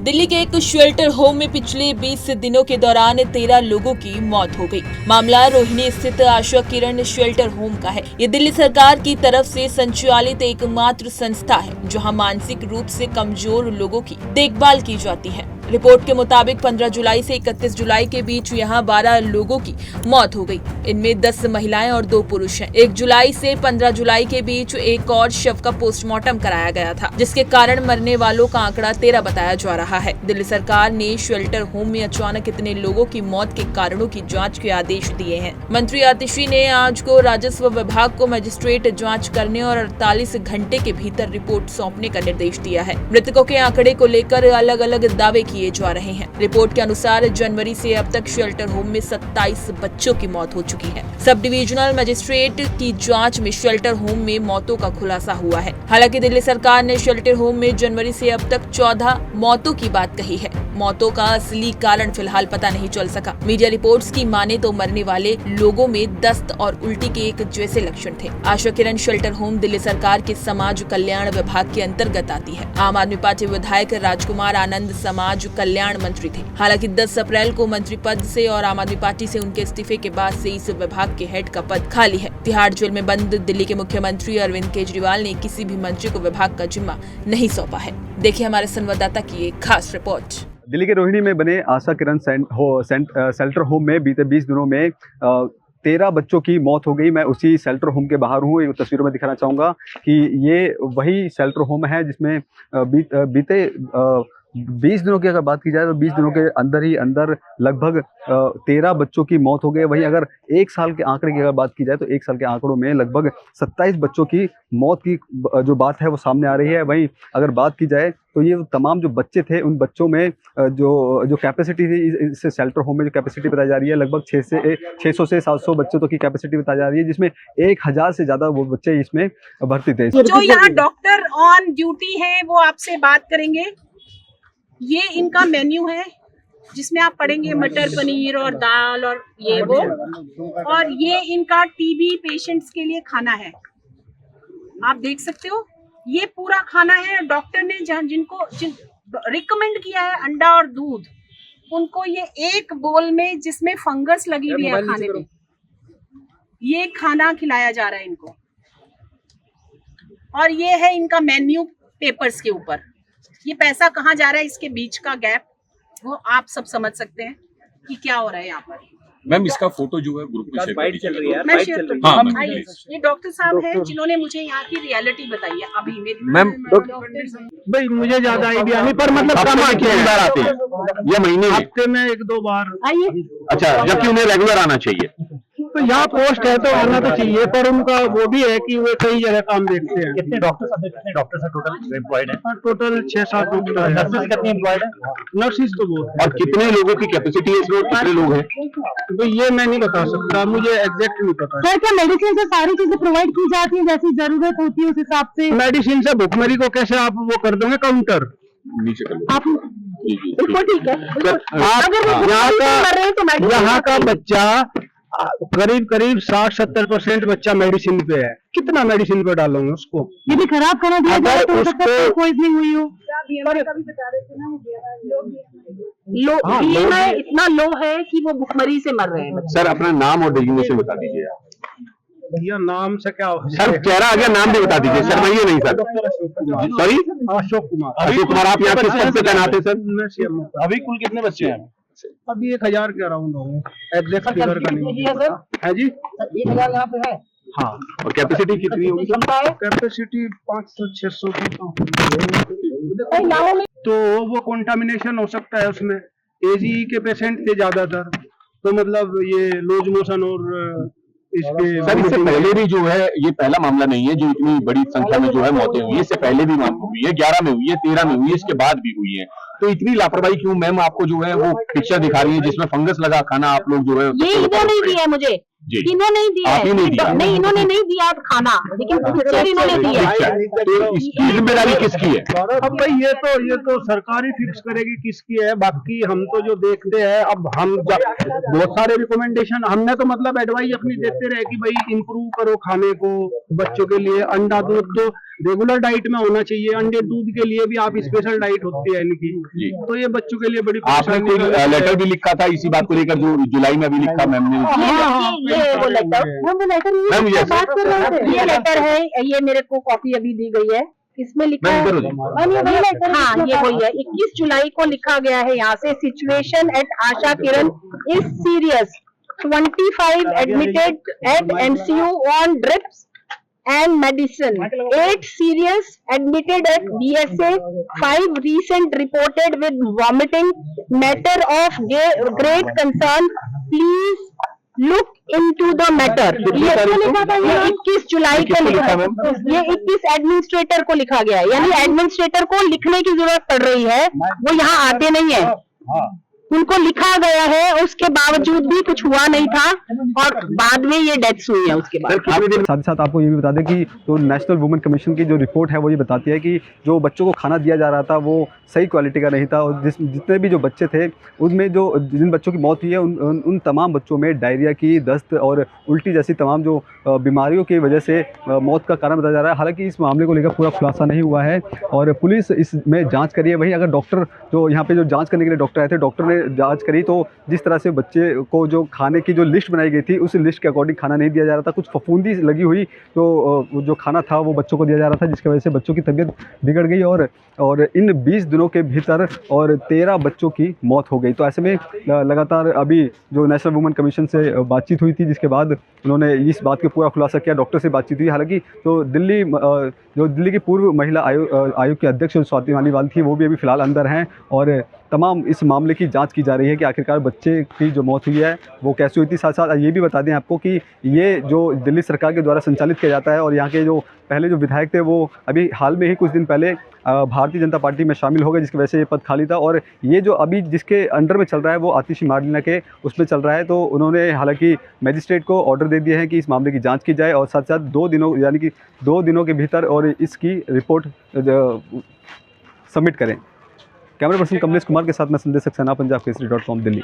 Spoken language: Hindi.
दिल्ली के एक शेल्टर होम में पिछले 20 दिनों के दौरान 13 लोगों की मौत हो गई। मामला रोहिणी स्थित आशा किरण शेल्टर होम का है। ये दिल्ली सरकार की तरफ से संचालित एकमात्र संस्था है जहां मानसिक रूप से कमजोर लोगों की देखभाल की जाती है। रिपोर्ट के मुताबिक 15 जुलाई से 31 जुलाई के बीच यहां 12 लोगों की मौत हो गई। इनमें 10 महिलाएं और 2 पुरुष हैं। 1 जुलाई से 15 जुलाई के बीच एक और शव का पोस्टमार्टम कराया गया था, जिसके कारण मरने वालों का आंकड़ा 13 बताया जा रहा है। दिल्ली सरकार ने शेल्टर होम में अचानक इतने लोगों की मौत के कारणों की जांच के आदेश दिए हैं। मंत्री आतिशी ने आज को राजस्व विभाग को मजिस्ट्रेट जांच करने और 48 घंटे के भीतर रिपोर्ट सौंपने का निर्देश दिया है। मृतकों के आंकड़े को लेकर अलग अलग दावे किए जा रहे हैं। रिपोर्ट के अनुसार जनवरी से अब तक शेल्टर होम में 27 बच्चों की मौत हो चुकी है। सब डिविजनल मजिस्ट्रेट की जांच में शेल्टर होम में मौतों का खुलासा हुआ है। हालांकि दिल्ली सरकार ने शेल्टर होम में जनवरी से अब तक 14 मौतों की बात कही है। मौतों का असली कारण फिलहाल पता नहीं चल सका। मीडिया रिपोर्ट्स की माने तो मरने वाले लोगों में दस्त और उल्टी के एक जैसे लक्षण थे। आशा किरण शेल्टर होम दिल्ली सरकार के समाज कल्याण विभाग के अंतर्गत आती है। आम आदमी पार्टी विधायक राजकुमार आनंद समाज कल्याण मंत्री थे। हालांकि 10 अप्रैल को मंत्री पद से और आम आदमी पार्टी से उनके इस्तीफे के बाद से इस विभाग के हेड का पद खाली है। तिहाड़ जेल में बंद दिल्ली के मुख्यमंत्री अरविंद केजरीवाल ने किसी भी मंत्री को विभाग का जिम्मा नहीं सौंपा है। देखिए हमारे संवाददाता की एक खास रिपोर्ट। दिल्ली के रोहिणी में बने आशा किरण शेल्टर होम में बीते 20 दिनों में 13 बच्चों की मौत हो गई। मैं उसी शेल्टर होम के बाहर हूँ। एक तस्वीरों में दिखाना चाहूँगा कि ये वही शेल्टर होम है जिसमें बीते 20 दिनों की अगर बात की जाए तो 20 दिनों के अंदर ही अंदर लगभग 13 बच्चों की मौत हो गई। वहीं अगर 1 साल के आंकड़े की अगर बात की जाए तो 1 साल के आंकड़ों में लगभग 27 बच्चों की मौत की जो बात है वो सामने आ रही है। वहीं अगर बात की जाए तो ये तमाम जो बच्चे थे उन बच्चों में जो कैपेसिटी थी इस शेल्टर होम में जो कैपेसिटी बताई जा रही है लगभग 600 से 700 बच्चों तक की कैपेसिटी बताई जा रही है, जिसमें 1000 से ज्यादा वो बच्चे इसमें भर्ती थे। जो यहाँ डॉक्टर ऑन ड्यूटी है वो आपसे बात करेंगे। ये इनका मेन्यू है जिसमें आप पढ़ेंगे मटर पनीर और दाल और ये वो, और ये इनका टीबी पेशेंट्स के लिए खाना है। आप देख सकते हो ये पूरा खाना है। डॉक्टर ने जिनको रिकमेंड किया है अंडा और दूध, उनको ये एक बोल में जिसमें फंगस लगी हुई है खाने में, ये खाना खिलाया जा रहा है इनको। और ये है इनका मेन्यू पेपर्स के ऊपर। ये पैसा कहाँ जा रहा है, इसके बीच का गैप वो आप सब समझ सकते हैं कि क्या हो रहा है यहाँ पर। मैम इसका फोटो जो है ग्रुप में मैं शेयर करूँ। हाँ, ये डॉक्टर साहब हैं जिन्होंने मुझे यहाँ की रियलिटी बताई है अभी मेरी। मैम भाई मुझे ज्यादा आइडिया नहीं, पर मतलब कितनी बार आते हैं? ये महीने में हफ्ते में 1-2 बार आइए। अच्छा, जबकि उन्हें रेगुलर आना चाहिए। तो यहाँ पोस्ट है तो आना तो चाहिए, पर उनका वो भी है कि वो कई जगह काम देखते हैं। कितने डॉक्टर्स हैं टोटल एम्प्लॉयड है? टोटल 6-7 डॉक्टर है। नर्सेस कितनी एम्प्लॉयड है? नर्सिस तो बहुत और कितने लोगों की कैपेसिटी है इसमें, कितने लोग हैं? तो ये मैं नहीं बता सकता, मुझे एग्जैक्ट नहीं पता। सर क्या मेडिसिन से सारी चीजें प्रोवाइड की जाती है जैसी जरूरत होती है उस हिसाब से? मेडिसिन से भुखमरी को कैसे आप वो कर दोगे काउंटर? नीचे कर लो। आप बिल्कुल ठीक है। यहाँ का बच्चा करीब 60-70% बच्चा मेडिसिन पे है। कितना मेडिसिन पे डालोगे उसको? यदि खराब खाना दिया जाए तो हो सकता है उसको पॉइजनिंग हुई हो। BMI इतना लो है कि वो भुखमरी से मर रहे हैं। सर अपना नाम और डेजिग्नेशन बता दीजिए आप। भैया नाम से क्या हो? सर चेहरा आगे नाम भी बता दीजिए सर, मैं ये नहीं sir. Doctor Ashok Kumar. Sorry Ashok Kumar. Ashok Kumar, आप यहाँ किस पद पे तैनात है सर? मैं CM हूँ। अभी कुल कितने बच्चे हैं? अभी 1000 के अराउंड होंगे। एग्जैक्ट फिगर का नहीं है जी। 1000 यहाँ पे है। हाँ, और कैपेसिटी कितनी होगी सर? कैपेसिटी 500-600 की तो वो कंटामिनेशन हो सकता है उसमें। AGE के पेशेंट थे ज्यादातर, तो मतलब ये लूज मोशन और इसके सर इससे पहले भी जो है ये पहला मामला नहीं है जो इतनी बड़ी संख्या में जो है मौतें हुई है। इससे पहले भी मामला हुई है, 11 में हुई है, 13 में हुई है, इसके बाद भी हुई है। तो इतनी लापरवाही क्यों? मैम आपको जो है वो पिक्चर दिखा रही है जिसमें फंगस लगा खाना आप लोग जो है ये इधर नहीं दिया है मुझे। जी इन्होंने ही दिया आप ही नहीं दिया। नहीं, इन्होंने नहीं दिया खाना, लेकिन पिक्चर इन्होंने दिया है। तो इसकी जिम्मेदारी किसकी है? अब भाई ये तो सरकार ही फिक्स करेगी किसकी है, बाकी हम तो जो देखते हैं, अब हम बहुत सारे रिकमेंडेशन हमने तो मतलब एडवाइस अपनी देते रहे कि भाई इंप्रूव करो खाने को बच्चों के लिए। अंडा दूध तो रेगुलर डाइट में होना चाहिए, अंडे दूध के लिए भी आप स्पेशल डाइट होती है इनकी, तो ये बच्चों के लिए बड़ी आपने कोई लेटर भी लिखा था इसी बात को लेकर जो जुलाई में अभी लिखा मैम ने? ये वो लेटर मैम, yes. बात कर रहे थे। ये लेटर है, ये मेरे को कॉपी अभी दी गई है, इसमें लिखा मैम, है। इधर हो हाँ, ये वही है। 21 जुलाई को लिखा गया है यहाँ से, situation at Asha Kiran is serious, 25 admitted at MCU on drips and medicine, 8 serious admitted at BSA, 5 recent reported with vomiting, matter of great concern, please look into the matter। ये 21 जुलाई को लिखा है, ये 21 एडमिनिस्ट्रेटर को लिखा गया है, यानी एडमिनिस्ट्रेटर को लिखने की जरूरत पड़ रही है, वो यहाँ आते नहीं है, उनको लिखा गया है, उसके बावजूद भी कुछ हुआ नहीं था और बाद में ये डेथ्स हुई है उसके बाद। साथ ही साथ आपको ये भी बता दें कि जो नेशनल वुमेन कमीशन की जो रिपोर्ट है वो ये बताती है कि जो बच्चों को खाना दिया जा रहा था वो सही क्वालिटी का नहीं था, और जितने भी जो बच्चे थे उनमें जिन बच्चों की मौत हुई है उन तमाम बच्चों में डायरिया की, दस्त और उल्टी जैसी तमाम जो बीमारियों की वजह से मौत का कारण बताया जा रहा है। हालांकि इस मामले को लेकर पूरा खुलासा नहीं हुआ है और पुलिस इसमें जाँच करी है। वहीं अगर डॉक्टर जो यहाँ पे जो जाँच करने के लिए डॉक्टर आए थे, डॉक्टर ने जांच करी तो जिस तरह से बच्चे को जो खाने की जो लिस्ट बनाई गई थी उस लिस्ट के अकॉर्डिंग खाना नहीं दिया जा रहा था, कुछ फफूंदी लगी हुई तो जो खाना था वो बच्चों को दिया जा रहा था, जिसकी वजह से बच्चों की तबीयत बिगड़ गई और इन 20 दिनों के भीतर और 13 बच्चों की मौत हो गई। तो ऐसे में लगातार अभी जो नेशनल वुमेन कमीशन से बातचीत हुई थी, जिसके बाद उन्होंने इस बात का पूरा खुलासा किया, डॉक्टर से बातचीत हुई। हालांकि जो दिल्ली की पूर्व महिला आयोग की अध्यक्ष स्वाति मालीवाल थी वो भी अभी फिलहाल अंदर हैं और तमाम इस मामले की जांच की जा रही है कि आखिरकार बच्चे की जो मौत हुई है वो कैसे हुई थी। साथ साथ ये भी बता दें आपको कि ये जो दिल्ली सरकार के द्वारा संचालित किया जाता है और यहाँ के जो पहले जो विधायक थे वो अभी हाल में ही कुछ दिन पहले भारतीय जनता पार्टी में शामिल हो गए, जिसकी वजह से ये पद खाली था। और ये जो अभी जिसके अंडर में चल रहा है वो आतिशी मार्लिना के उसमें चल रहा है। तो उन्होंने हालांकि मजिस्ट्रेट को ऑर्डर दे दिए हैं कि इस मामले की जांच की जाए और साथ साथ 2 दिनों यानी कि 2 दिनों के भीतर और इसकी रिपोर्ट सबमिट करें। कैमरा पर्सन कमलेश कुमार के साथ मैं संदेश सक्सेना, पंजाब केसरी.com, दिल्ली।